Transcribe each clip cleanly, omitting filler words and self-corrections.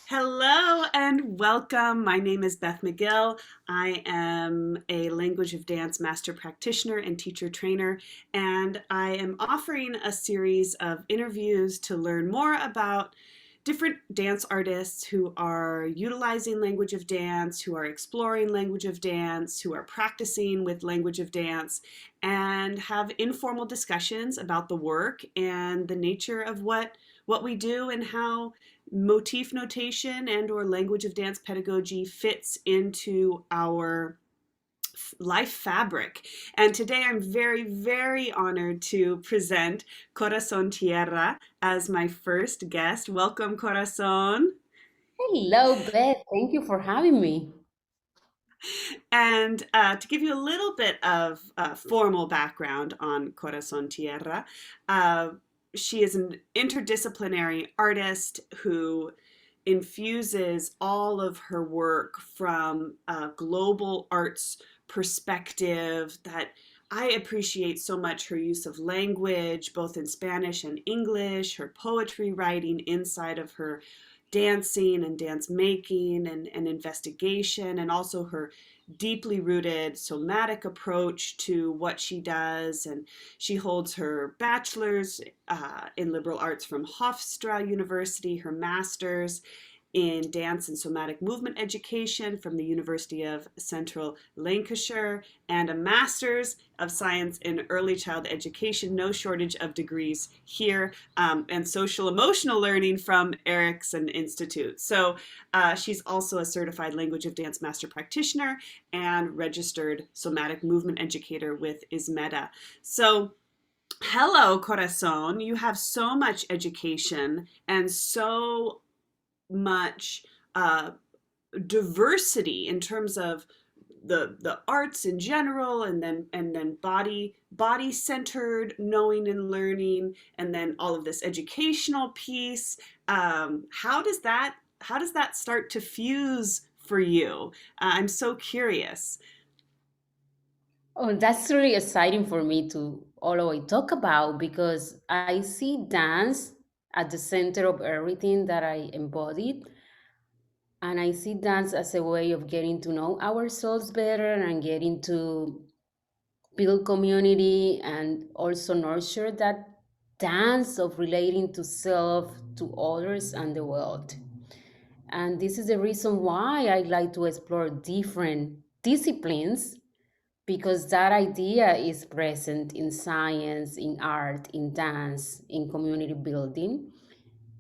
Hello and welcome. My name is Beth Megill. I am a language of dance master practitioner and teacher trainer, and I am offering a series of interviews to learn more about different dance artists who are utilizing language of dance, who are exploring language of dance, who are practicing with language of dance, and have informal discussions about the work and the nature of what we do and how motif notation and or language of dance pedagogy fits into our life fabric. And today I'm very, very honored to present Corazon Tierra as my first guest. Welcome, Corazon. Hello, Beth. Thank you for having me. And to give you a little bit of formal background on Corazon Tierra, uh, she is an interdisciplinary artist who infuses all of her work from a global arts perspective that I appreciate so much her use of language, both in Spanish and English, her poetry writing inside of her dancing and dance making and investigation, and also her deeply rooted somatic approach to what she does. And she holds her bachelor's in liberal arts from Hofstra University, her master's in dance and somatic movement education from the University of Central Lancashire, and a master's of science in early child education, no shortage of degrees here, and social emotional learning from Erickson Institute. So she's also a certified language of dance master practitioner and registered somatic movement educator with ISMEDA. So hello, Corazon. You have so much education and so much diversity in terms of the arts in general, and then body centered knowing and learning, and then all of this educational piece. How does that start to fuse for you? I'm so curious. Oh, that's really exciting for me to always talk about because I see dance at the center of everything that I embodied. And I see dance as a way of getting to know ourselves better and getting to build community and also nurture that dance of relating to self, to others, and the world. And this is the reason why I like to explore different disciplines because that idea is present in science, in art, in dance, in community building.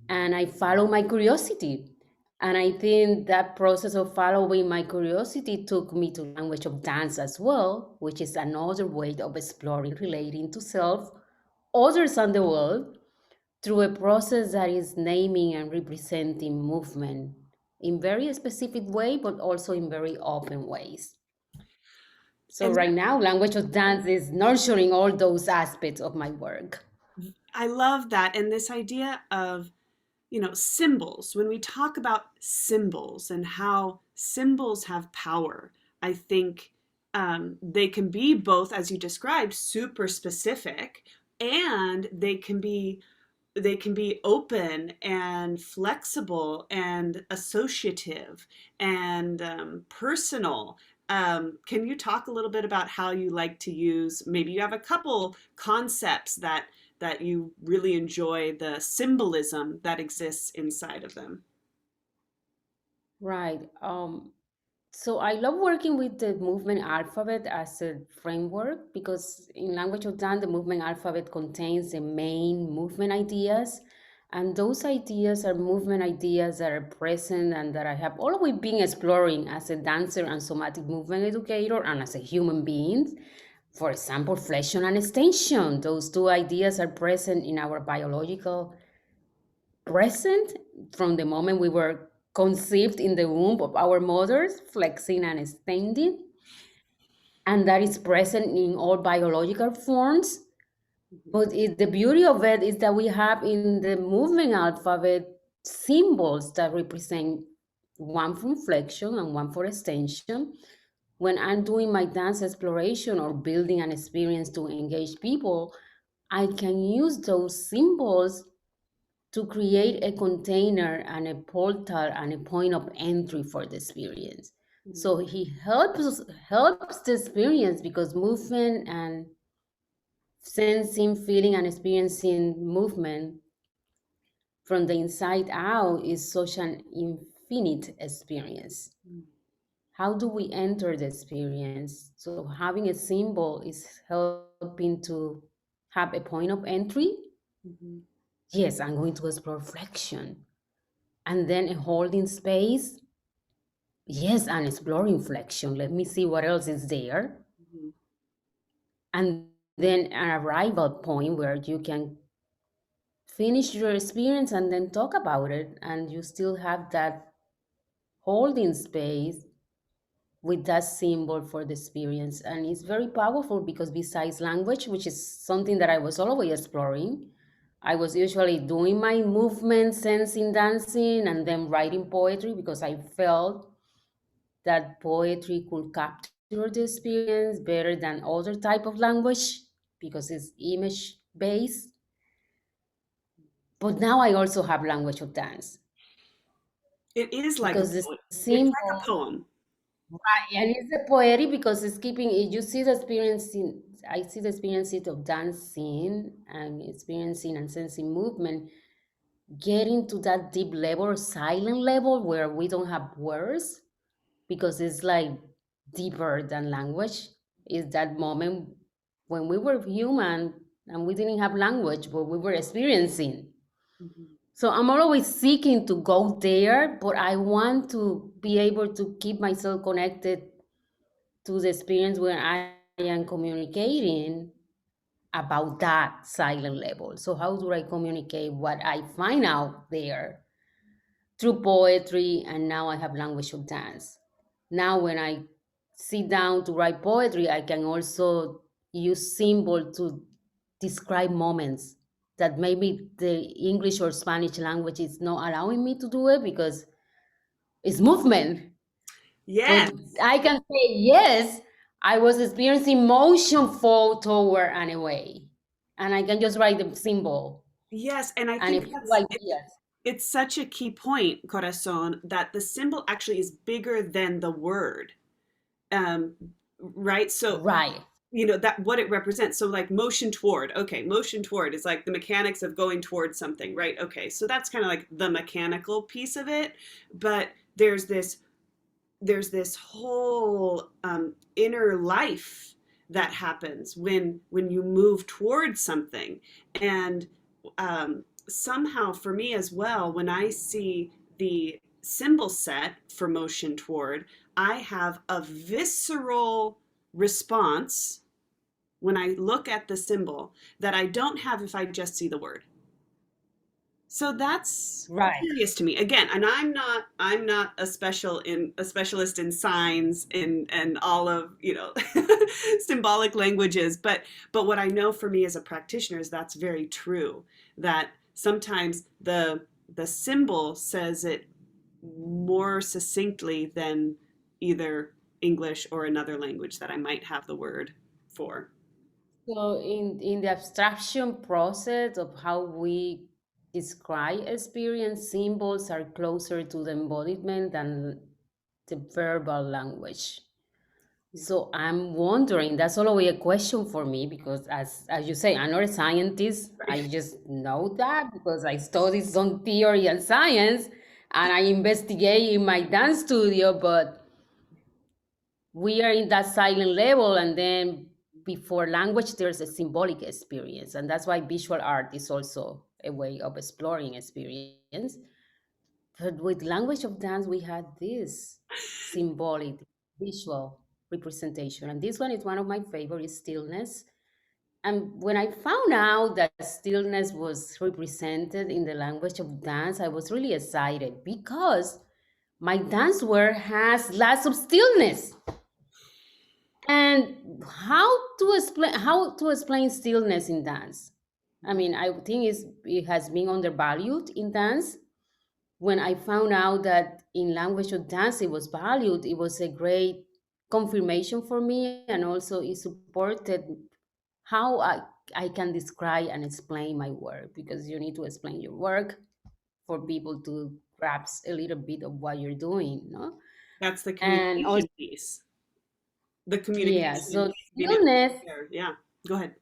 And I follow my curiosity. And I think that process of following my curiosity took me to language of dance as well, which is another way of exploring relating to self, others, and the world through a process that is naming and representing movement in very specific way, but also in very open ways. So And right now, language of dance is nurturing all those aspects of my work. I love that. And this idea of, symbols, when we talk about symbols and how symbols have power, I think they can be both, as you described, super specific, and they can be open and flexible and associative and personal. Can you talk a little bit about how you like to use? Maybe you have a couple concepts that you really enjoy the symbolism that exists inside of them. Right. So I love working with the movement alphabet as a framework because in language of dance, the movement alphabet contains the main movement ideas. And those ideas are movement ideas that are present and that I have always been exploring as a dancer and somatic movement educator and as a human being. For example, flexion and extension. Those two ideas are present in our biological present from the moment we were conceived in the womb of our mothers, flexing and extending. And that is present in all biological forms. But the beauty of it is that we have in the movement alphabet symbols that represent one for flexion and one for extension. When I'm doing my dance exploration or building an experience to engage people, I can use those symbols to create a container and a portal and a point of entry for the experience. So Mm, he helps the experience because movement and sensing, feeling, and experiencing movement from the inside out is such an infinite experience. mm, How do we enter the experience? So having a symbol is helping to have a point of entry. mhm, Yes, I'm going to explore flexion. And then a holding space. Yes, and exploring flexion. Let me see what else is there. mhm, And then an arrival point where you can finish your experience and then talk about it. And you still have that holding space with that symbol for the experience. And it's very powerful because besides language, which is something that I was always exploring, I was usually doing my movement, sensing, dancing, and then writing poetry because I felt that poetry could capture the experience better than other type of language because it's image based. But now I also have language of dance it is like a because the poem. It's symbol. like a poem. Right, and it's a poetic because it's keeping it. You see the experiencing. I see the experiencing of dancing and experiencing and sensing movement, getting to that deep level or silent level where we don't have words because it's like deeper than language. Is that moment when we were human and we didn't have language, but we were experiencing. Mhm, So I'm always seeking to go there, but I want to be able to keep myself connected to the experience when I am communicating about that silent level. So how do I communicate what I find out there through poetry? And now I have language of dance. Now when I sit down to write poetry, I can also use symbol to describe moments that maybe the English or Spanish language is not allowing me to do it because it's movement. yes, But I can say, yes, I was experiencing motion flow toward and away. And I can just write the symbol yes, and I and a think few that's ideas. it's such a key point, Corazon, that the symbol actually is bigger than the word. Um, right? So, Right. that what it represents. So like motion toward. Okay, motion toward is like the mechanics of going towards something, right? Okay. So that's kind of like the mechanical piece of it, but there's this whole inner life that happens when you move towards something. And somehow for me as well, when I see the symbol set for motion toward, I have a visceral response when I look at the symbol that I don't have if I just see the word. So that's Right. curious to me. Again, and I'm not a specialist in signs and all of, symbolic languages, but what I know for me as a practitioner is that's very true. That sometimes the symbol says it more succinctly than either English or another language that I might have the word for. So in the abstraction process of how we describe experience, symbols are closer to the embodiment than the verbal language. Yeah. So I'm wondering, that's always a question for me because as you say, I'm not a scientist. I Right. just know that because I studied some theory and science and I investigate in my dance studio, but we are in that silent level and then before language there's a symbolic experience. And that's why visual art is also a way of exploring experience. But with language of dance, we had this symbolic, visual representation. And this one is one of my favorite, stillness. And when I found out that stillness was represented in the language of dance, I was really excited because my dance work has lots of stillness. And how to explain stillness in dance? I mean, I think it has been undervalued in dance when I found out that in language of dance it was valued, it was a great confirmation for me, and also it supported how I I can describe and explain my work, because you need to explain your work for people to grasp a little bit of what you're doing, no? That's the And also, communication piece. The yeah, communication so piece, being able stillness. to share. Yeah, go ahead.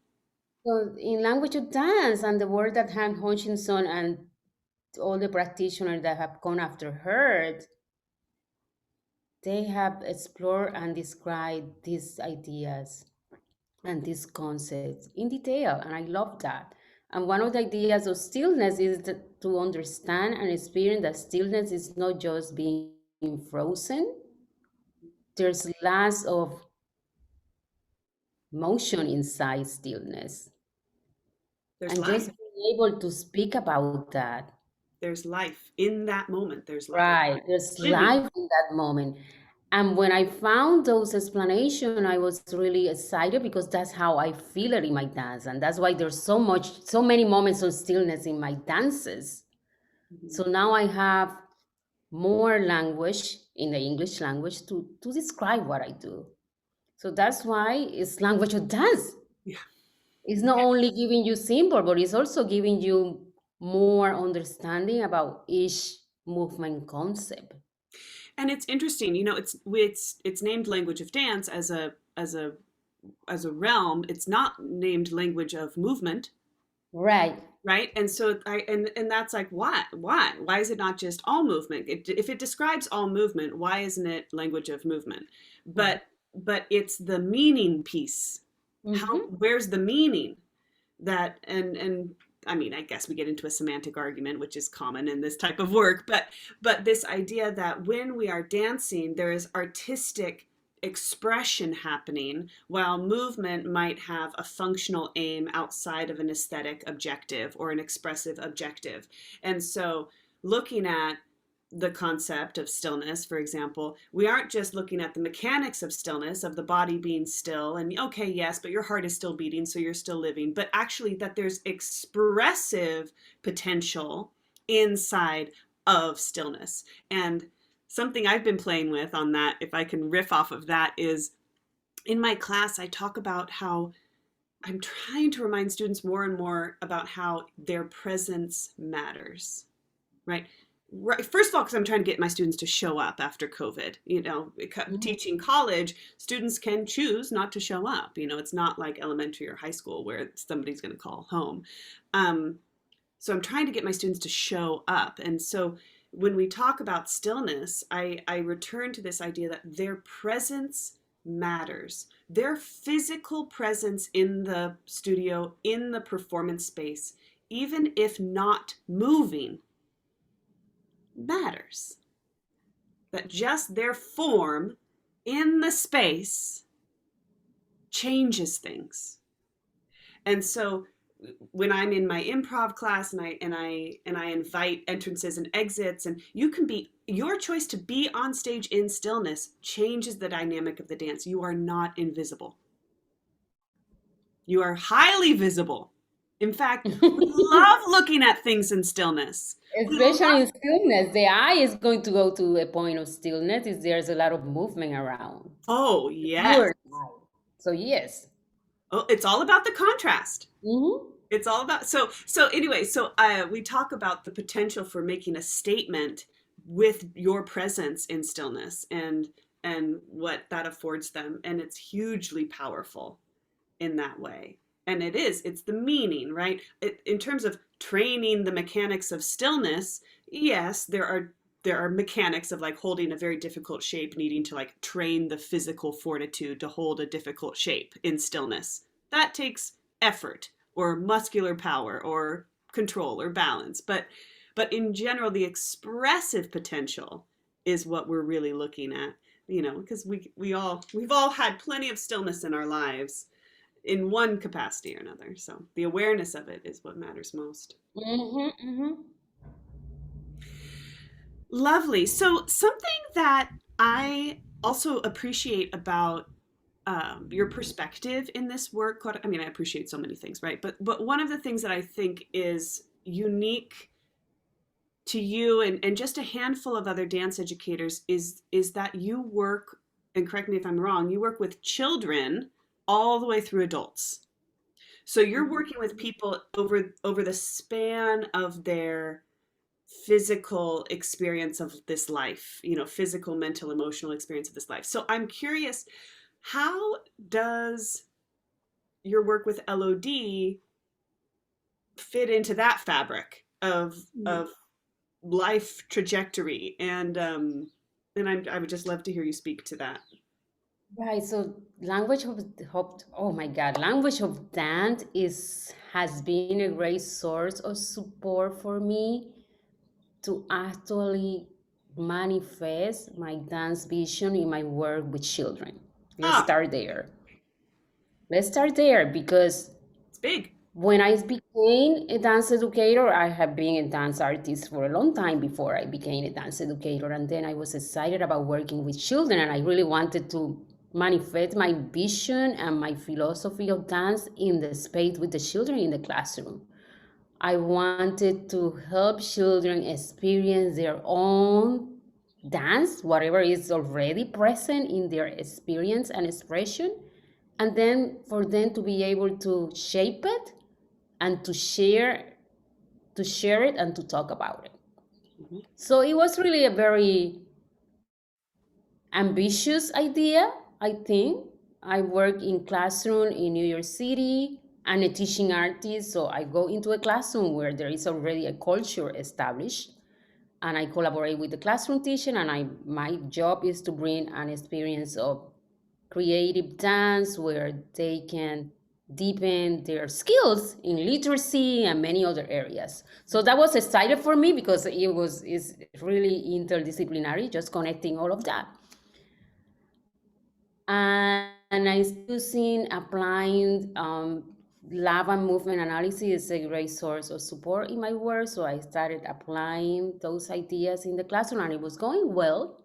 So in language of dance and the work that Han Hutchinson and all the practitioners that have gone after her, they have explored and described these ideas and these concepts in detail, and I love that. And one of the ideas of stillness is to understand and experience that stillness is not just being frozen. There's lots of motion inside stillness, There's and just life. being able to speak about that. There's life in that moment. There's life Right, there's living. life in that moment. And when I found those explanations, I was really excited, because that's how I feel it in my dance. And that's why there's so many moments of stillness in my dances. Mhm. So now I have more language in the English language to describe what I do. So that's why it's language of dance. Yeah. It's not only giving you symbol, but it's also giving you more understanding about each movement concept. And it's interesting, it's named language of dance as a realm. It's not named language of movement, Right. right? And so and that's like, why is it not just all movement? If it describes all movement, why isn't it language of movement? But it's the meaning piece. How Mm-hmm. Where's the meaning? That and I mean, I guess we get into a semantic argument, which is common in this type of work, but this idea that when we are dancing, there is artistic expression happening, while movement might have a functional aim outside of an aesthetic objective or an expressive objective. And so looking at the concept of stillness, for example, we aren't just looking at the mechanics of stillness, of the body being still, and okay, yes, but your heart is still beating, so you're still living, but actually that there's expressive potential inside of stillness. And something I've been playing with on that, if I can riff off of that, is in my class, I talk about how I'm trying to remind students more and more about how their presence matters, right? Right. First of all, because I'm trying to get my students to show up after COVID. Mm-hmm. Teaching college, students can choose not to show up. It's not like elementary or high school where somebody's going to call home. Um, so I'm trying to get my students to show up. And so when we talk about stillness, I return to this idea that their presence matters. Their physical presence in the studio, in the performance space, even if not moving, matters. That just their form in the space changes things. And so when I'm in my improv class and I invite entrances and exits, and you can be, your choice to be on stage in stillness changes the dynamic of the dance. You are not invisible. You are highly visible. In fact, we love looking at things in stillness. We Especially love, in stillness, the eye is going to go to a point of stillness if there's a lot of movement around. oh Your yes. eye. So yes. Oh, it's all about the contrast. Mm-hmm. It's all about, anyway, we talk about the potential for making a statement with your presence in stillness, and what that affords them, and it's hugely powerful in that way. And it's the meaning, right? In terms of training the mechanics of stillness, yes, there are mechanics of like holding a very difficult shape, needing to like train the physical fortitude to hold a difficult shape in stillness. That takes effort or muscular power or control or balance. But in general, the expressive potential is what we're really looking at, because we've all had plenty of stillness in our lives in one capacity or another. So the awareness of it is what matters most. Mm-hmm. Mm-hmm. Lovely. So something that I also appreciate about your perspective in this work. I mean, I appreciate so many things, right? But one of the things that I think is unique to you and just a handful of other dance educators is that you work, and correct me if I'm wrong, you work with children all the way through adults. So you're working with people over the span of their physical experience of this life, physical, mental, emotional experience of this life. So I'm curious, how does your work with LOD fit into that fabric of life trajectory? I would just love to hear you speak to that. Right. So oh my God, language of dance is has been a great source of support for me to actually manifest my dance vision in my work with children. Let's Ah, start there. Let's start there because it's big. when I became a dance educator, I have been a dance artist for a long time before I became a dance educator. And then I was excited about working with children, and I really wanted to manifest my vision and my philosophy of dance in the space with the children in the classroom. I wanted to help children experience their own dance, whatever is already present in their experience and expression, and then for them to be able to shape it and to share it and to talk about it. Mhm. So it was really a very ambitious idea, I think. I work in classroom in New York City. I'm a teaching artist, so I go into a classroom where there is already a culture established, and I collaborate with the classroom teacher, and my job is to bring an experience of creative dance where they can deepen their skills in literacy and many other areas. So that was exciting for me because is really interdisciplinary, just connecting all of that. And I using applying lab and movement analysis is a great source of support in my work. So I started applying those ideas in the classroom, and it was going well.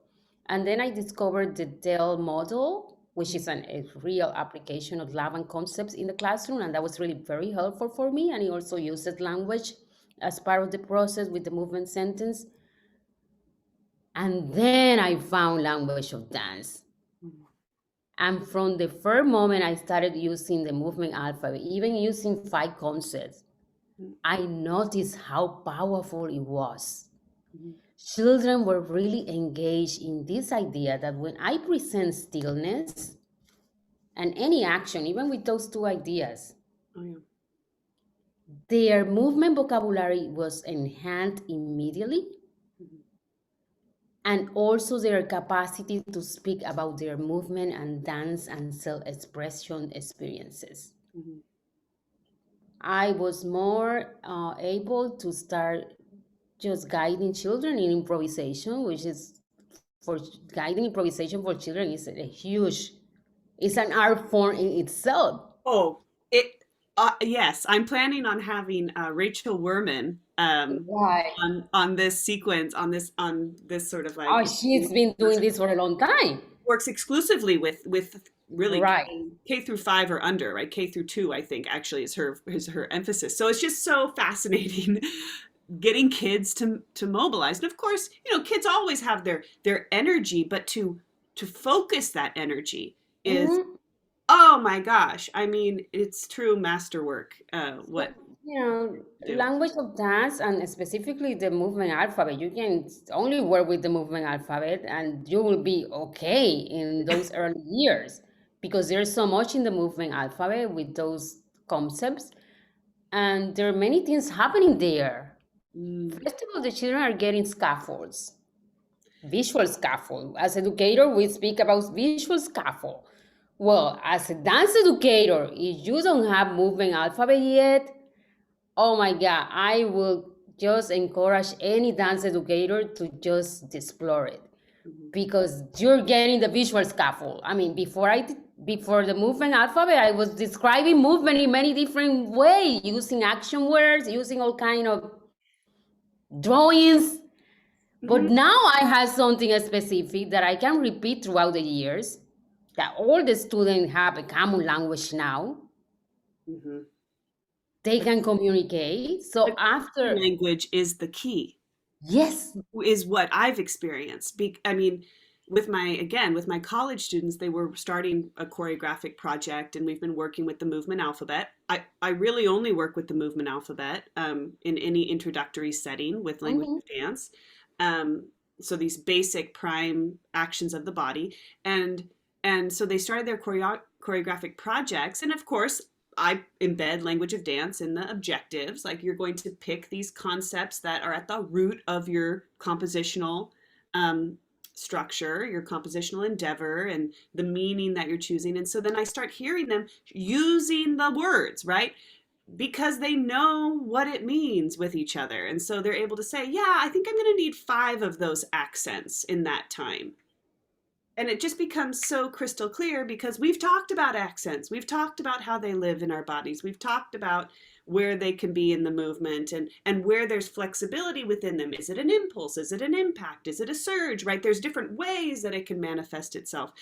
And then I discovered the Dell model, which is a real application of lab and concepts in the classroom, and that was really very helpful for me. And it also uses language as part of the process with the movement sentence. And then I found language of dance. Mhm. And from the first moment I started using the movement alphabet, even using 5 concepts, I noticed how powerful it was. Mhm. Children were really engaged in this idea that when I present stillness and any action, even with those two ideas, Oh yeah. their movement vocabulary was enhanced immediately, Mhm. and also their capacity to speak about their movement and dance and self expression experiences. Mhm. I was more able to start just guiding children in improvisation, which is for guiding improvisation for children is a huge, it's an art form in itself. Oh, it. Yes, I'm planning on having Rachel Werman Right. on this sequence on this sort of Oh, like she's been doing this for a long time. works exclusively with really Right. K through 5 or under, right? K through 2, I think actually is her emphasis. So it's just so fascinating getting kids to mobilize. And of course, kids always have their energy, but to focus that energy is, Mhm. oh my gosh. I mean, it's true masterwork. What So, you know, to do. language of dance and specifically the movement alphabet, you can only work with the movement alphabet and you will be okay in those early years because there's so much in the movement alphabet with those concepts, and there are many things happening there. Mm, First of all, the children are getting scaffolds, visual scaffold. As educator, we speak about visual scaffold. Well, as a dance educator, if you don't have movement alphabet yet, oh my God, I will just encourage any dance educator to just explore it mhm, because you're getting the visual scaffold. I mean, before the movement alphabet, I was describing movement in many different ways, using action words, using all kind of drawings. But mhm, now I have something specific that I can repeat throughout the years. That all the students have a common language now. mhm. They can communicate. So But after, language is the key. yes, Is what I've experienced. I mean, with my college students, they were starting a choreographic project, and we've been working with the movement alphabet. I really only work with the movement alphabet in any introductory setting with language Mhm. of dance. Um, so these basic prime actions of the body, and so they started their choreographic projects, and of course I embed language of dance in the objectives. Like, you're going to pick these concepts that are at the root of your compositional um, structure, your compositional endeavor, and the meaning that you're choosing. And so then I start hearing them using the words, right? Because they know what it means with each other. And so they're able to say, yeah, I think I'm going to need 5 of those accents in that time. And it just becomes so crystal clear because we've talked about accents. We've talked about how they live in our bodies. We've talked about where they can be in the movement, and where there's flexibility within them. Is it an impulse? Is it an impact? Is it a surge? Right? There's different ways that it can manifest itself.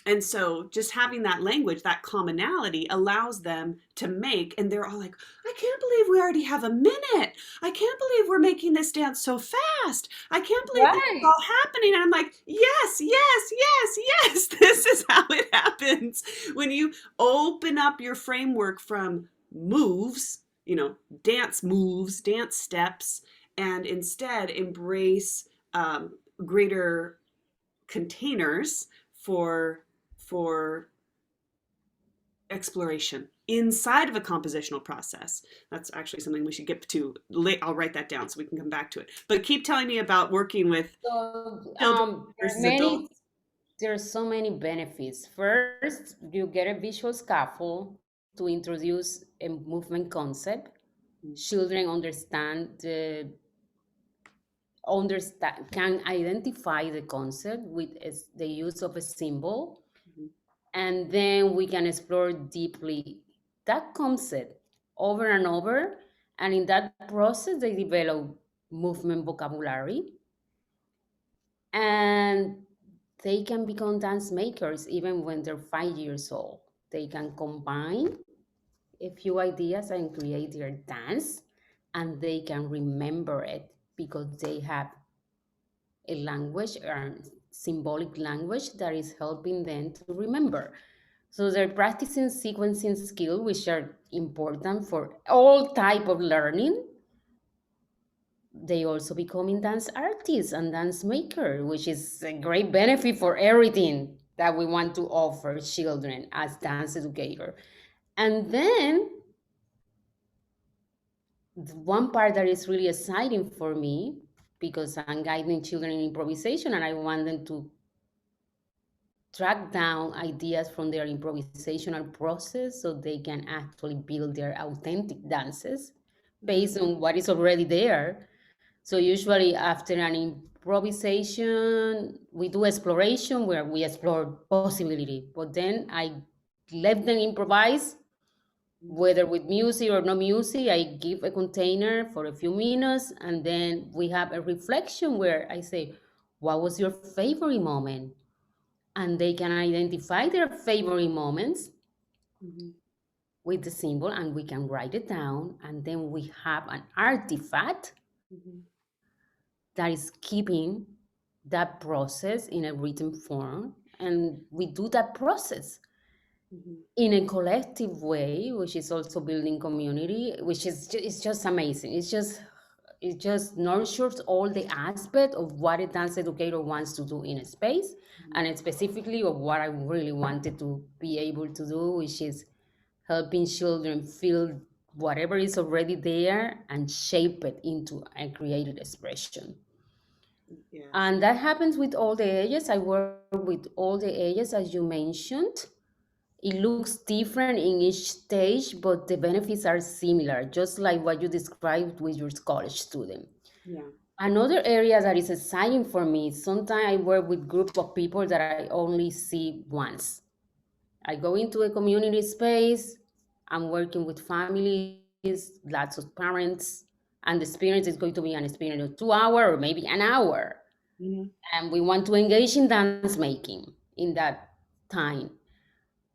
And so just having that language, that commonality allows them to make, and they're all like, I can't believe we already have a minute. I can't believe we're making this dance so fast. I can't believe this is Right. all happening. And I'm like, yes, yes, yes, yes. This is how it happens. When you open up your framework from moves, dance moves, dance steps, and instead embrace greater containers for for exploration inside of a compositional process. That's actually something we should get to. I'll write that down so we can come back to it. But keep telling me about working with So children there are versus adults. there are so many benefits. First, you get a visual scaffold to introduce a movement concept. Children understand can identify the concept with the use of a symbol, Mhm, and then we can explore deeply that concept over and over. And in that process, they develop movement vocabulary, and they can become dance makers even when they're 5 years old. They can combine a few ideas and create their dance, and they can remember it because they have a language or symbolic language that is helping them to remember. So they're practicing sequencing skills, which are important for all type of learning. They also becoming dance artists and dance maker, which is a great benefit for everything that we want to offer children as dance educator. And then one part that is really exciting for me, because I'm guiding children in improvisation and I want them to track down ideas from their improvisational process so they can actually build their authentic dances mhm, based on what is already there. So usually after an improvisation, we do exploration where we explore possibility, but then I let them improvise, mhm, whether with music or no music. I give a container for a few minutes, and then we have a reflection where I say, what was your favorite moment? And they can identify their favorite moments mhm, with the symbol, and we can write it down, and then we have an artifact mhm, that is keeping that process in a written form. And we do that process mhm, in a collective way, which is also building community, which is it's just amazing. It just nurtures all the aspect of what a dance educator wants to do in a space, mhm. and specifically of what I really wanted to be able to do, which is helping children feel whatever is already there and shape it into a creative expression. Yes. And that happens with all the ages. I work with all the ages, as you mentioned. It looks different in each stage, but the benefits are similar, just like what you described with your college student. Yeah. Another area that is exciting for me, sometimes I work with group of people that I only see once. I go into a community space, I'm working with families, lots of parents, and the experience is going to be an experience of 2 hours or maybe an hour. Mhm, And we want to engage in dance making in that time.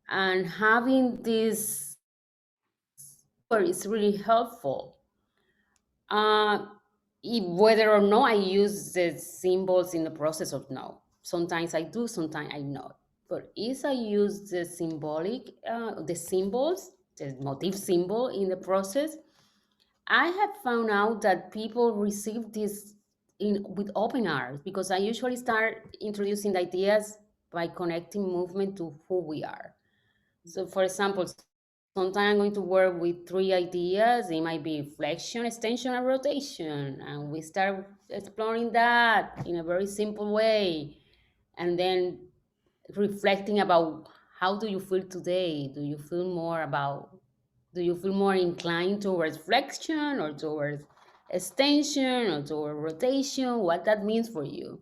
And having this framework is really helpful. whether or not I use the symbols in the process or no. Sometimes I do, sometimes I not. But if I use the the symbols, the motif symbol in the process, I have found out that people receive this in with open arms because I usually start introducing the ideas by connecting movement to who we are. So, for example, sometimes I'm going to work with three ideas. It might be flexion, extension, and rotation. And we start exploring that in a very simple way. And then reflecting about how do you feel today? Do you feel more inclined towards flexion or towards extension or towards rotation? What that means for you?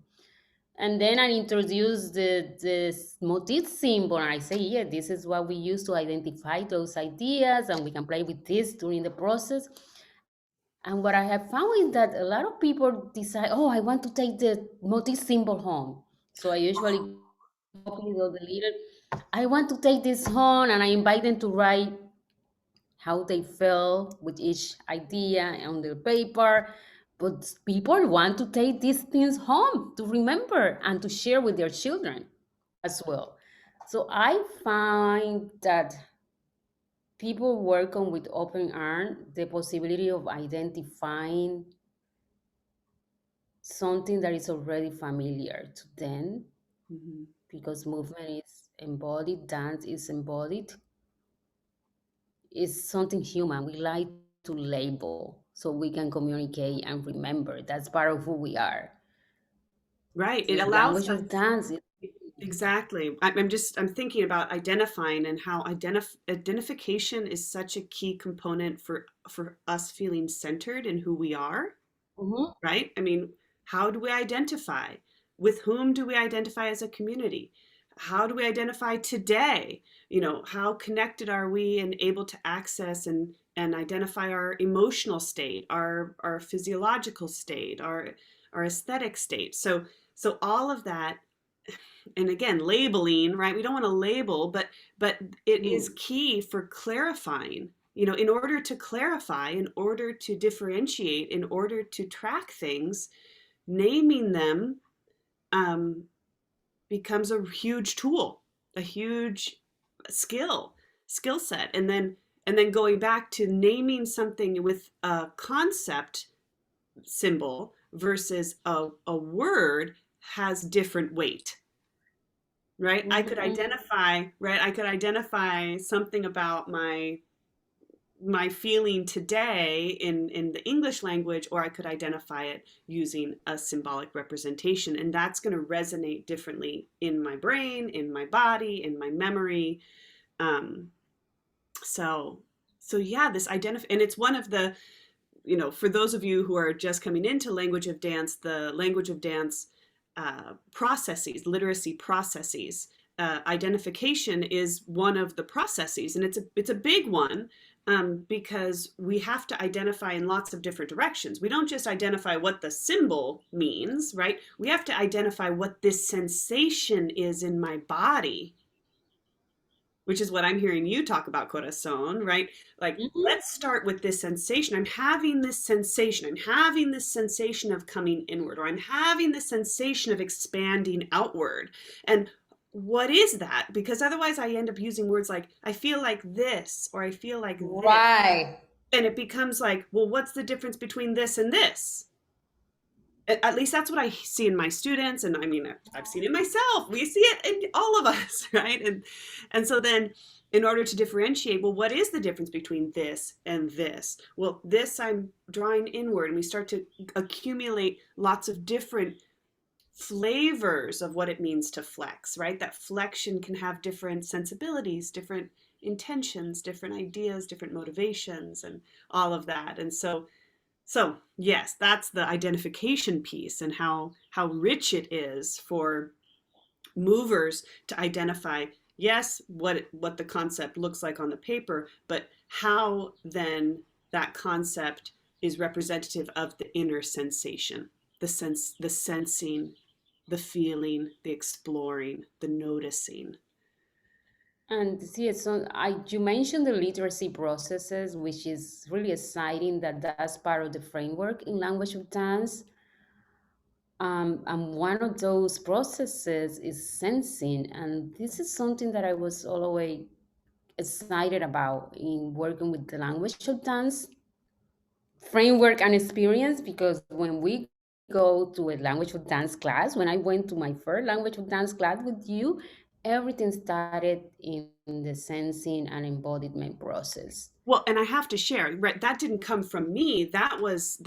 And then I introduce the motif symbol, and I say, yeah, this is what we use to identify those ideas, and we can play with this during the process. And what I have found is that a lot of people decide, oh, I want to take the motif symbol home. So I usually copy or delete it. I want to take this home, and I invite them to write how they feel with each idea on their paper. But people want to take these things home to remember and to share with their children as well. So I find that people work on with open art the possibility of identifying something that is already familiar to them Mhm. because movement is embodied, dance is embodied, is something human. We like to label so we can communicate and remember. That's part of who we are. Right. The It language allows of us. dance is Exactly. I'm thinking about identifying and how identification is such a key component for us feeling centered in who we are, Mhm. right? I mean, how do we identify? With whom do we identify as a community? How do we identify today? How connected are we and able to access and identify our emotional state, our physiological state, our aesthetic state. So all of that, and again, labeling, right? We don't want to label, but it is Mhm. key for clarifying. In order to clarify, in order to differentiate, in order to track things, naming them um, becomes a huge tool, a huge skill set, and then going back to naming something with a concept symbol versus a word has different weight, right? I could Mhm. identify, right? I could identify something about my feeling today in the English language, or I could identify it using a symbolic representation, and that's going to resonate differently in my brain, in my body, in my memory. Um, so so yeah, this identify, and it's one of the, for those of you who are just coming into language of dance, the language of dance processes, literacy processes, identification is one of the processes, and it's a big one, because we have to identify in lots of different directions. We don't just identify what the symbol means, right? We have to identify what this sensation is in my body, which is what I'm hearing you talk about, Corazon, right? Like, Mhm. let's start with this sensation. I'm having this sensation. I'm having this sensation of coming inward, or I'm having this sensation of expanding outward. And what is that? Because otherwise, I end up using words like, I feel like this, or I feel like this. Right. And it becomes like, well, what's the difference between this and this? At least that's what I see in my students, and I mean, I've seen it myself. We see it in all of us, right? And so then, in order to differentiate, well, what is the difference between this and this? Well, this I'm drawing inward, and we start to accumulate lots of different flavors of what it means to flex, right? That flexion can have different sensibilities, different intentions, different ideas, different motivations, and all of that. And so yes, that's the identification piece, and how rich it is for movers to identify, yes, what the concept looks like on the paper, but how then that concept is representative of the inner sensation, the sensing, the feeling, the exploring, the noticing. And see, so you mentioned the literacy processes, which is really exciting that that's part of the framework in language of dance. And one of those processes is sensing, and this is something that I was always excited about in working with the language of dance framework and experience, because when we go to a language of dance class, when I went to my first language of dance class with you, everything started in the sensing and embodiment process. Well, and I have to share, right, that didn't come from me. That was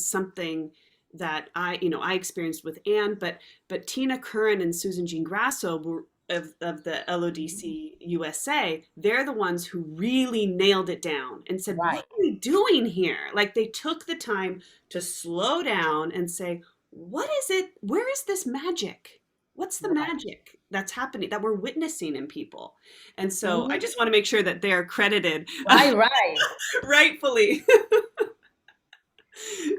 something that I experienced with Anne, but Tina Curran and Susan Jean Grasso were of the LODC USA, they're the ones who really nailed it down and said, "What Right. are we doing here?" Like they took the time to slow down and say, "What is it? Where is this magic? What's the Right. magic that's happening that we're witnessing in people?" And so I Mhm. just want to make sure that they're credited Right, right. rightfully.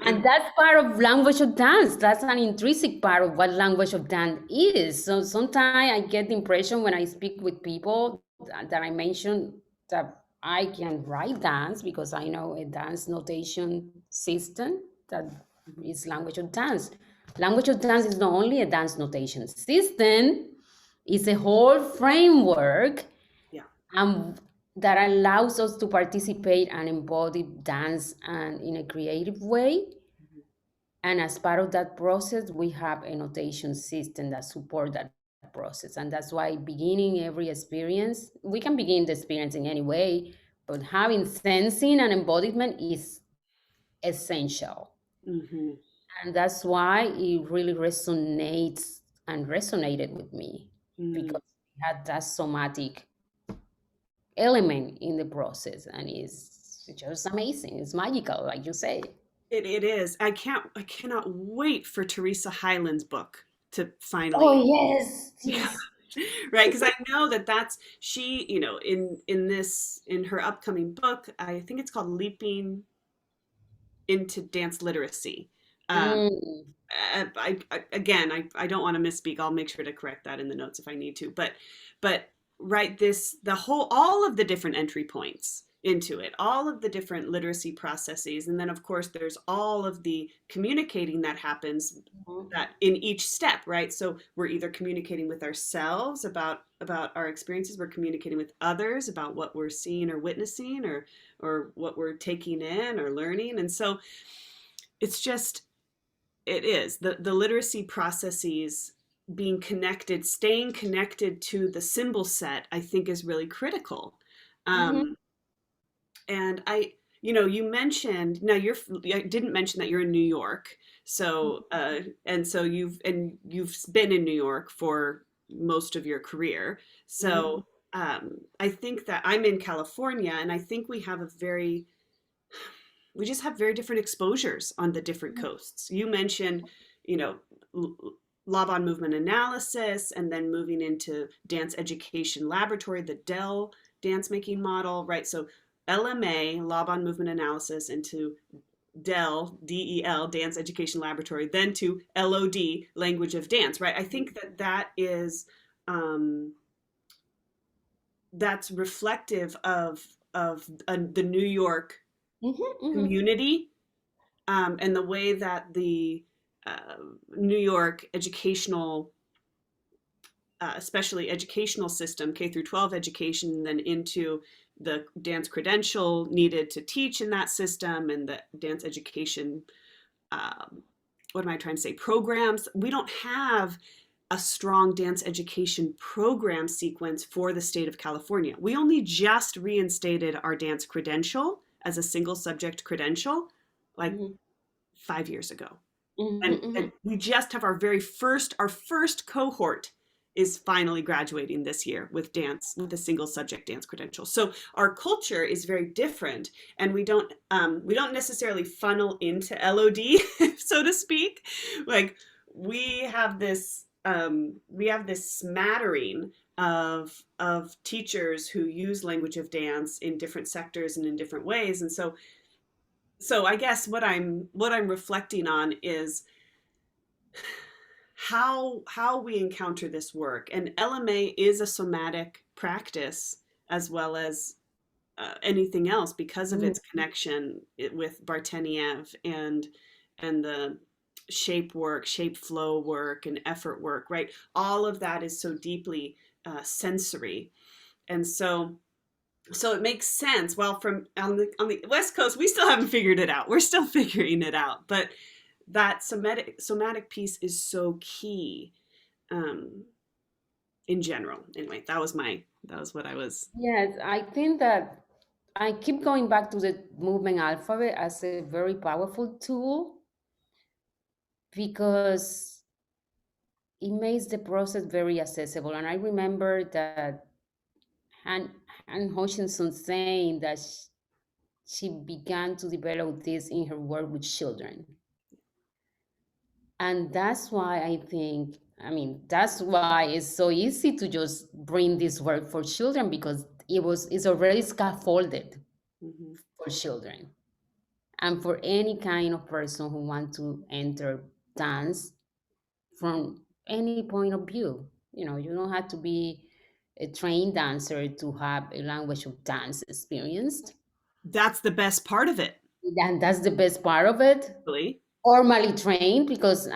And And that's part of language of dance. That's an intrinsic part of what language of dance is. So sometimes I get the impression when I speak with people that I mention that I can write dance because I know a dance notation system that is language of dance. Language of dance is not only a dance notation system, it's a whole framework yeah. that allows us to participate and embody dance and in a creative way. And as part of that process, we have a notation system that support that process. And that's why beginning every experience, we can begin the experience in any way, but having sensing and embodiment is essential. Hmm. And that's why it really resonates and resonated with me Mm. because it had that somatic element in the process and it's just amazing. It's magical, like you say. It is. I cannot wait for Teresa Hyland's book to Oh, finally, yes, yeah, yes. right, because I know that that's she, in her upcoming book, I think it's called Leaping into Dance Literacy. Um, Mm. again, I don't want to misspeak. I'll make sure to correct that in the notes if I need to. But right, the whole all of the different entry points into it, all of the different literacy processes, and then of course there's all of the communicating that happens that in each step, right? So we're either communicating with ourselves about our experiences, we're communicating with others about what we're seeing or witnessing or what we're taking in or learning. And so it's just it is the literacy processes being connected, staying connected to the symbol set, I think is really critical. Mhm, Um, and you mentioned, now I didn't mention that you're in New York. So, and so you've been in New York for most of your career. mhm, So, I think that I'm in California and I think we just have very different exposures on the different coasts. You mentioned, you know, Laban movement analysis, and then moving into dance education laboratory, the Dell dance making model, right? So LMA, Laban movement analysis, into Dell, DEL, Dance Education Laboratory, then to LOD, Language of Dance, right? I think that is um, that's reflective of the New York mhm, mhm, community, and the way that the uh, New York educational, especially educational system, K through 12 education, and then into the dance credential needed to teach in that system, and the dance education, um, what am I trying to say, programs. We don't have a strong dance education program sequence for the state of California. We only just reinstated our dance credential as a single subject credential like mhm, 5 years ago. mhm, And mhm, we just have our first cohort is finally graduating this year with dance, with a single subject dance credential. So our culture is very different, and we don't necessarily funnel into LOD, so to speak. Like we have this smattering of teachers who use language of dance in different sectors and in different ways. And so I guess what I'm reflecting on is how we encounter this work. And LMA is a somatic practice as well as anything else because of its Mhm. connection with Barteniev and the shape work, shape flow work, and effort work, right? All of that is so deeply sensory, and so it makes sense. Well, from on the West Coast, we still haven't figured it out. We're still figuring it out, but that somatic piece is so key um, in general. Anyway, that was what I was. Yes, I think that I keep going back to the movement alphabet as a very powerful tool because it makes the process very accessible. And I remember that Han, Han Hutchinson saying that she began to develop this in her work with children. And that's why I think, I mean, that's why it's so easy to just bring this work for children because it's already scaffolded Mhm. for children and for any kind of person who want to enter dance from any point of view. You know, you don't have to be a trained dancer to have a language of dance experienced. That's the best part of it, And that's the best part of it. really. Formally trained because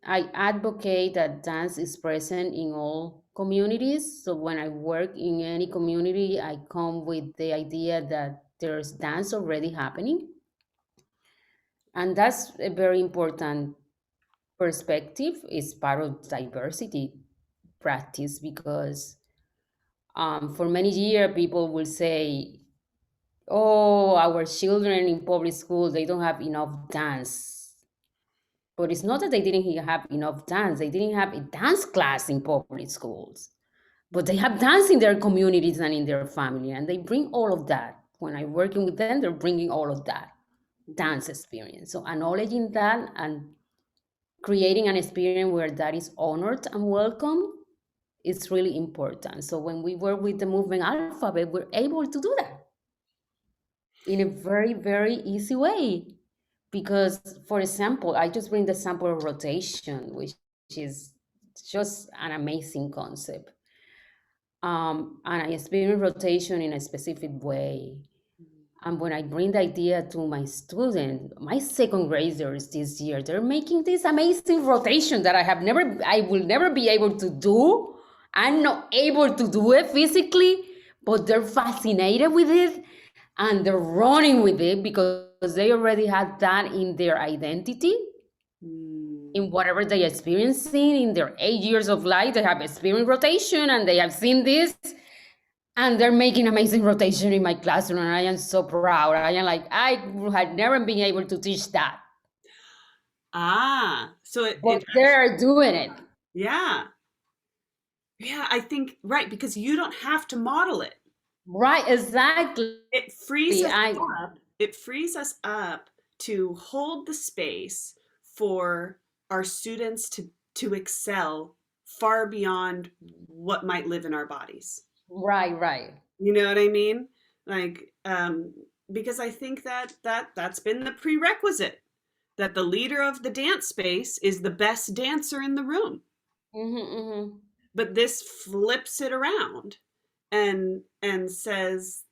I advocate that dance is present in all communities. So when I work in any community, I come with the idea that there's dance already happening. And that's a very important perspective. Is part of diversity practice because for many years people will say, oh, our children in public school, they don't have enough dance. But it's not that they didn't have enough dance. They didn't have a dance class in public schools. But they have dance in their communities and in their family. And they bring all of that. When I'm working with them, they're bringing all of that Mhm. dance experience. So acknowledging that and creating an experience where that is honored and welcome is really important. So when we work with the movement alphabet, we're able to do that in a very, very easy way. Because, for example, I just bring the example of rotation, which is just an amazing concept. And I experience rotation in a specific way. And when I bring the idea to my student, my second graders this year, they're making this amazing rotation that I will never be able to do. I'm not able to do it physically, but they're fascinated with it and they're running with it because they already had that in their identity in Mm. whatever they're experiencing in their 8 years of life. They have experienced rotation and they have seen this and they're making amazing rotation in my classroom. And I am so proud. I am like, I had never been able to teach that, Ah, so it but they're doing it. yeah. Yeah, I think right because you don't have to model it. Right, exactly. It frees us I up. It frees us up to hold the space for our students to excel far beyond what might live in our bodies. right. You know what I mean? Like, because I think that's been the prerequisite that the leader of the dance space is the best dancer in the room. Mm-hmm. But this flips it around and says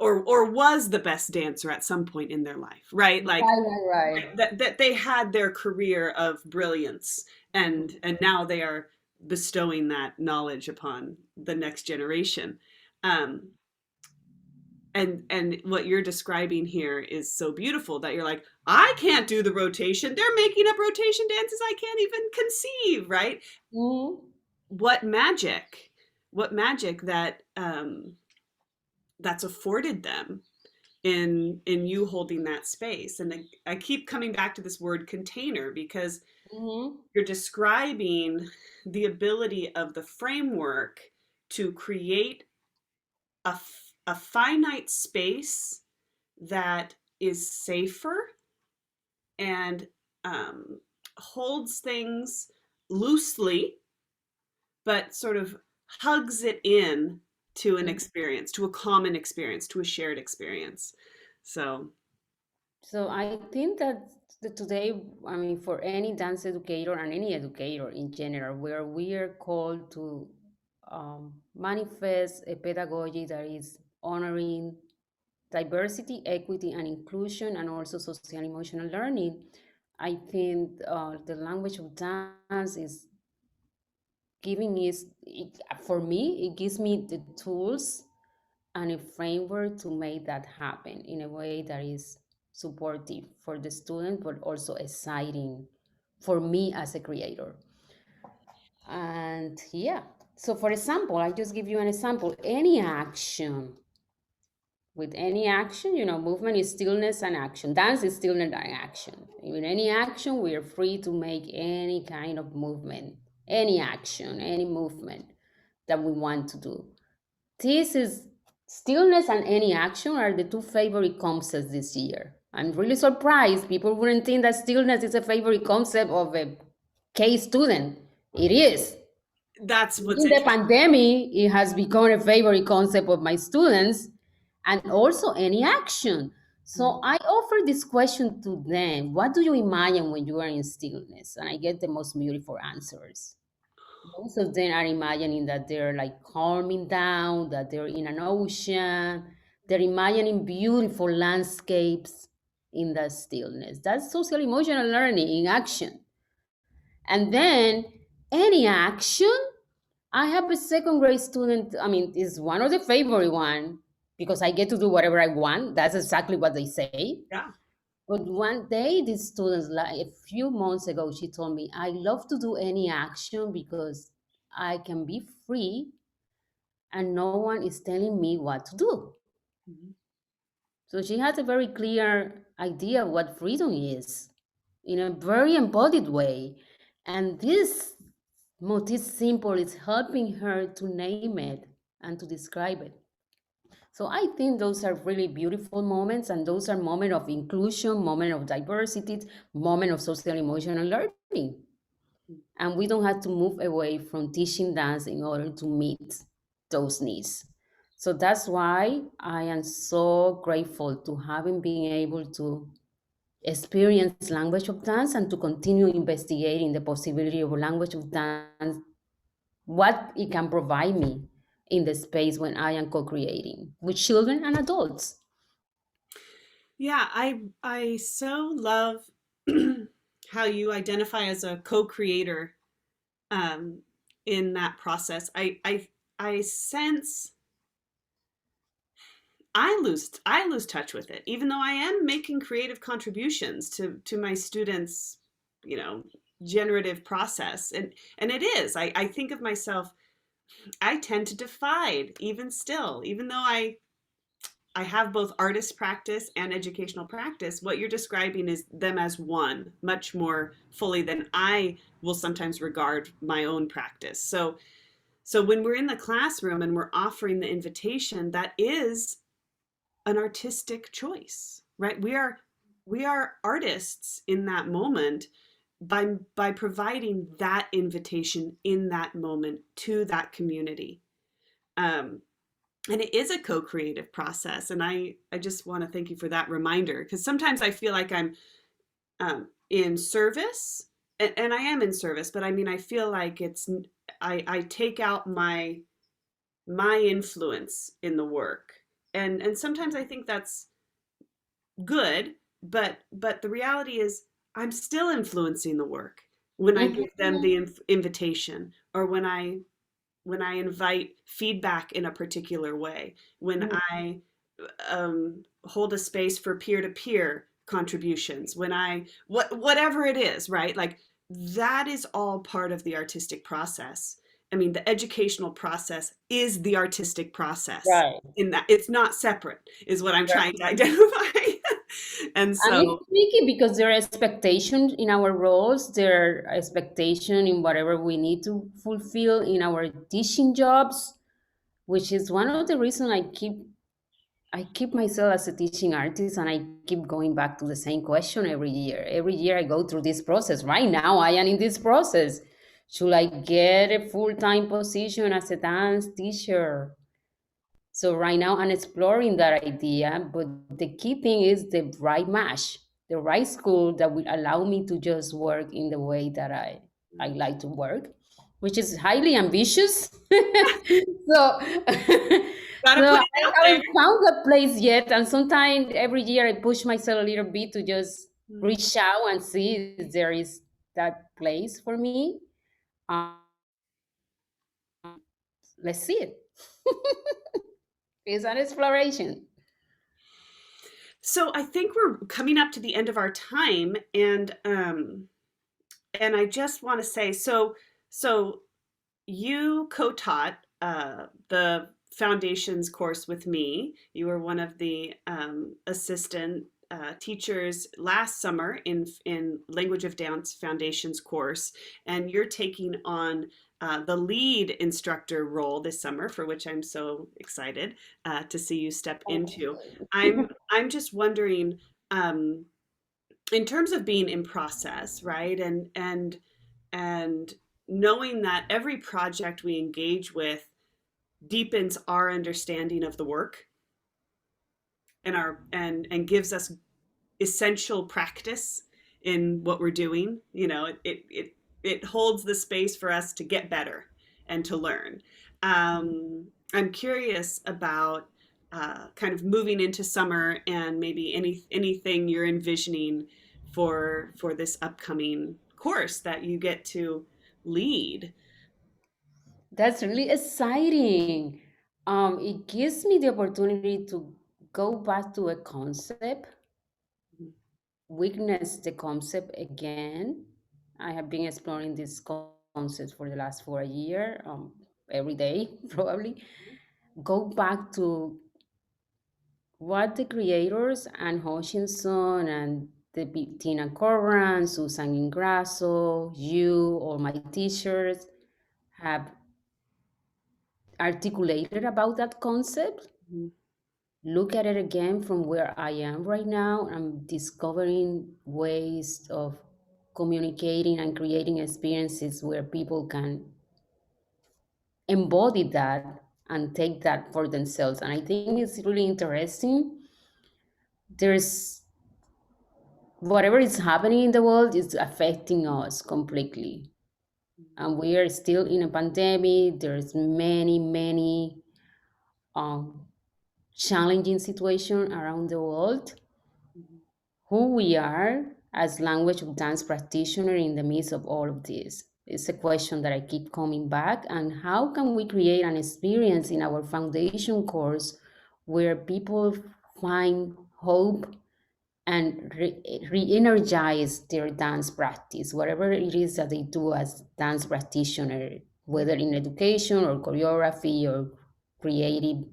or was the best dancer at some point in their life, right? Like Right. that they had their career of brilliance and now they are bestowing that knowledge upon the next generation. Um, and what you're describing here is so beautiful that you're like, I can't do the rotation. They're making up rotation dances I can't even conceive, right? Mm-hmm. What magic, what magic that that's afforded them in you holding that space. And I keep coming back to this word container because Mm-hmm. you're describing the ability of the framework to create a finite space that is safer and holds things loosely, but sort of hugs it in to an experience, to a common experience, to a shared experience. So, So I think that today, I mean, for any dance educator and any educator in general, where we are called to manifest a pedagogy that is honoring diversity, equity, and inclusion, and also social emotional learning. I think the language of dance is giving for me, it gives me the tools and a framework to make that happen in a way that is supportive for the student, but also exciting for me as a creator. And yeah, so for example, I just give you an example. Any action, with any action, movement is stillness and action. Dance is stillness and action. With any action, we are free to make any kind of movement, any action, any movement that we want to do. This is stillness and any action are the two favorite concepts this year. I'm really surprised. People wouldn't think that stillness is a favorite concept of a K student. It is. That's what's In the interesting. pandemic, it has become a favorite concept of my students and also any action. So I offer this question to them. What do you imagine when you are in stillness? And I get the most beautiful answers. Most of them are imagining that they're like calming down, that they're in an ocean. They're imagining beautiful landscapes in that stillness. That's social emotional learning in action. And then any action, I have a second grade student. I mean, is one of the favorite one because I get to do whatever I want. That's exactly what they say. Yeah. But one day, this student, like a few months ago, she told me, I love to do any action because I can be free and no one is telling me what to do. Mhm. So she has a very clear idea of what freedom is in a very embodied way. And this motif simple is helping her to name it and to describe it. So I think those are really beautiful moments, and those are moments of inclusion, moment of diversity, moment of social emotional learning. And we don't have to move away from teaching dance in order to meet those needs. So that's why I am so grateful to having been able to experience language of dance and to continue investigating the possibility of language of dance, what it can provide me in the space when I am co-creating with children and adults. Yeah, I so love how you identify as a co-creator um, in that process. I sense I lose touch with it, even though I am making creative contributions to my students, you know, generative process, and it is. I think of myself. I tend to divide even still, even though I have both artist practice and educational practice. What you're describing is them as one, much more fully than I will sometimes regard my own practice. So when we're in the classroom and we're offering the invitation, that is an artistic choice, right? We are artists in that moment by providing that invitation in that moment to that community. Um, and it is a co-creative process, and I just want to thank you for that reminder, because sometimes I feel like I'm in service, and I am in service, but I mean I feel like I take out my influence in the work, and sometimes I think that's good, but the reality is I'm still influencing the work when I give them Mhm. the invitation, or when I invite feedback in a particular way, when I hold a space for peer-to-peer contributions, when whatever it is, right? Like that is all part of the artistic process. I mean, the educational process is the artistic process. Right. In that it's not separate, is what I'm trying Right. to identify. And And so, it's tricky because there are expectations in our roles, there are expectations in whatever we need to fulfill in our teaching jobs, which is one of the reasons I keep myself as a teaching artist, and I keep going back to the same question every year. Every year I go through this process. Right now I am in this process. Should I get a full-time position as a dance teacher? So right now I'm exploring that idea, but the key thing is the right match, the right school that will allow me to just work in the way that I like to work. which is highly ambitious. So, Gotta so put I it out there. haven't found a place yet. And sometimes every year I push myself a little bit to just Mm. reach out and see if there is that place for me. Let's see it. It's an exploration. So I think we're coming up to the end of our time, and I just want to say, so you co-taught the foundations course with me. You were one of the assistant teachers last summer in Language of Dance Foundations course, and you're taking on the lead instructor role this summer, for which I'm so excited to see you step into. I'm just wondering, um, in terms of being in process, right, and knowing that every project we engage with deepens our understanding of the work and gives us essential practice in what we're doing. It holds the space for us to get better and to learn. I'm curious about kind of moving into summer and maybe anything you're envisioning for this upcoming course that you get to lead. That's really exciting. It gives me the opportunity to go back to a concept, witness the concept again. I have been exploring this concept for the last 4 years, every day, probably. Go back to what the creators and Hutchinson and Tina Corran, Susan Ingrasso, you, or my teachers have articulated about that concept. Mhm. Look at it again from where I am right now. I'm discovering ways of communicating and creating experiences where people can embody that and take that for themselves. And I think it's really interesting. There's whatever is happening in the world is affecting us completely. And we are still in a pandemic. There's many um, challenging situation around the world. Who we are as language of dance practitioner in the midst of all of this is a question that I keep coming back. And how can we create an experience in our foundation course where people find hope and re-energize their dance practice, whatever it is that they do as dance practitioner, whether in education or choreography or creative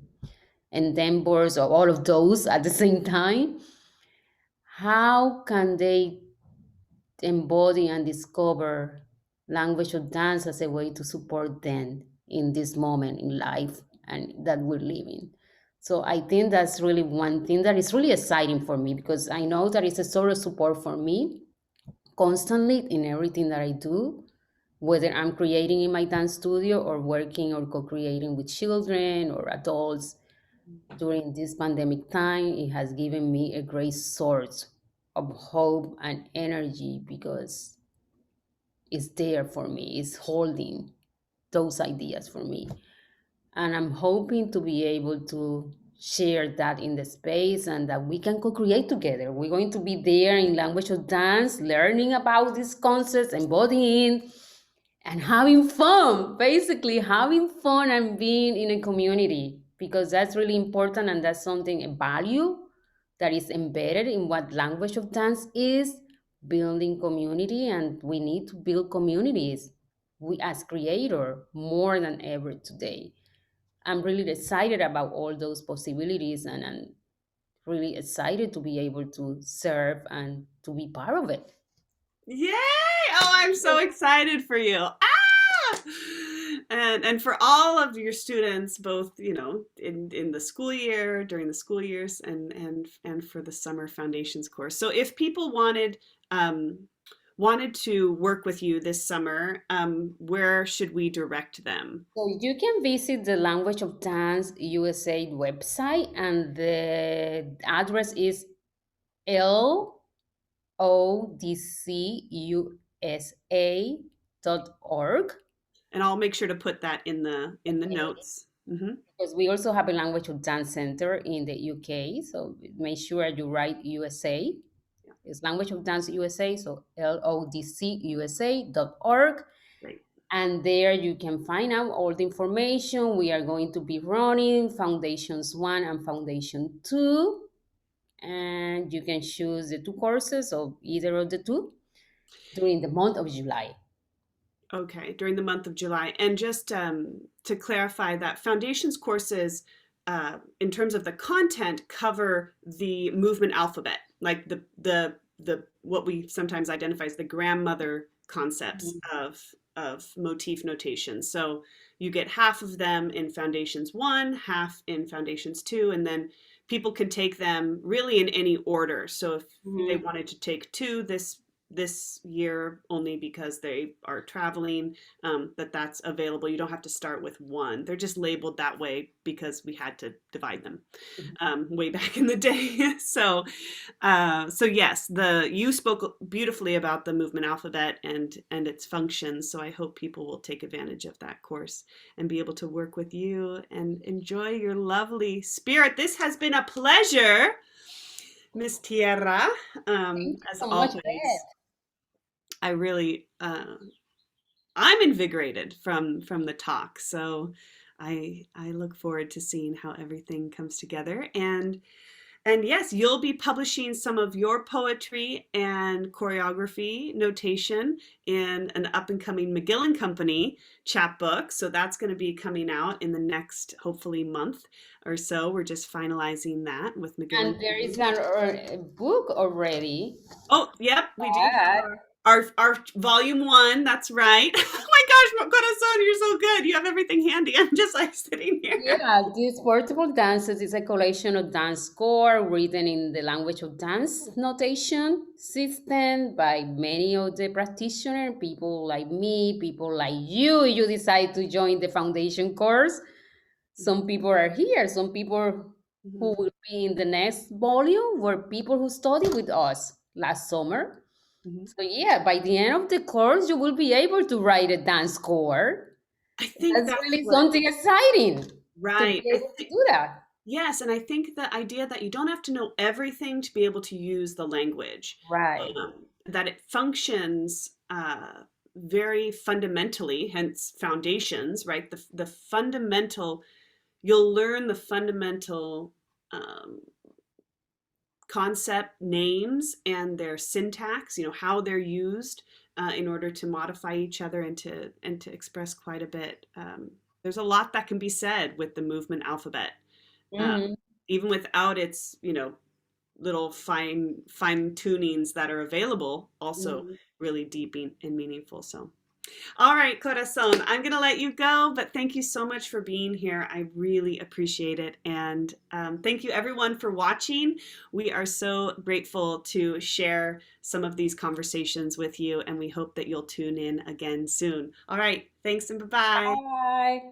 endeavors or all of those at the same time. How can they embody and discover language of dance as a way to support them in this moment in life and that we're living? So I think that's really one thing that is really exciting for me, because I know that it's a sort of support for me constantly in everything that I do, whether I'm creating in my dance studio or working or co-creating with children or adults. During this pandemic time, it has given me a great source of hope and energy, because it's there for me, it's holding those ideas for me. And I'm hoping to be able to share that in the space and that we can co-create together. We're going to be there in language of dance, learning about these concepts, embodying and having fun, basically having fun and being in a community, because that's really important. And that's something, a value that is embedded in what language of dance is, building community. And we need to build communities, we as creator, more than ever today. I'm really excited about all those possibilities, and I'm really excited to be able to serve and to be part of it. Yay! Oh, I'm so excited for you. Ah! And for all of your students, both in the school year, during the school years, and for the summer foundations course. So if people wanted to work with you this summer, where should we direct them? So you can visit the Language of Dance USA website, and the address is LODCUSA.org. And I'll make sure to put that in the Okay. notes. Hmm. Because we also have a language of dance center in the UK, so make sure you write USA. Yeah, It's Language of Dance USA, so LODCUSA.org. great. And there you can find out all the information. We are going to be running Foundations 1 and Foundation 2. And you can choose the two courses of either of the two during the month of July. Okay, during the month of July. And just to clarify that foundations courses, in terms of the content, cover the movement alphabet, like the what we sometimes identify as the grandmother concepts of motif notation. So you get half of them in Foundations 1, half in Foundations 2, and then people can take them really in any order. So if they Mhm. wanted to take two this year only because they are traveling, that's available. You don't have to start with one. They're just labeled that way because we had to divide them way back in the day. So yes, the you spoke beautifully about the movement alphabet and its functions. So I hope people will take advantage of that course and be able to work with you and enjoy your lovely spirit. This has been a pleasure, Miss Tierra, Thank you as so much, always. Beth. I really I'm invigorated from the talk. So I look forward to seeing how everything comes together. And yes, you'll be publishing some of your poetry and choreography notation in an up and coming Megill and Company chapbook. So that's going to be coming out in the next, hopefully, month or so. We're just finalizing that with Megill and And there is Company. a book already. Oh, yep, we do have But our volume one. That's right. Oh my gosh, Corazon, you're so good. You have everything handy. I'm just like sitting here. yeah, these portable dances is a collection of dance score written in the language of dance notation system by many of the practitioner people like me, people like you. You decide to join the foundation course. Some people are here. Some people who Mhm, will be in the next volume were people who studied with us last summer. mhm. So yeah, by the end of the course, you will be able to write a dance score. I think That's that's really what, something exciting to right. be I able to think, do that. yes, and I think the idea that you don't have to know everything to be able to use the language, Right. that it functions very fundamentally, hence foundations, right? The fundamental, you'll learn the fundamental um, concept names and their syntax, how they're used in order to modify each other and to express quite a bit. There's a lot that can be said with the movement alphabet, Hmm. even without its little fine tunings that are available. Also, Hmm. really deep and meaningful. So all right, Corazon, I'm going to let you go, but thank you so much for being here. I really appreciate it. And thank you, everyone, for watching. We are so grateful to share some of these conversations with you, and we hope that you'll tune in again soon. All right, thanks and bye bye. Bye.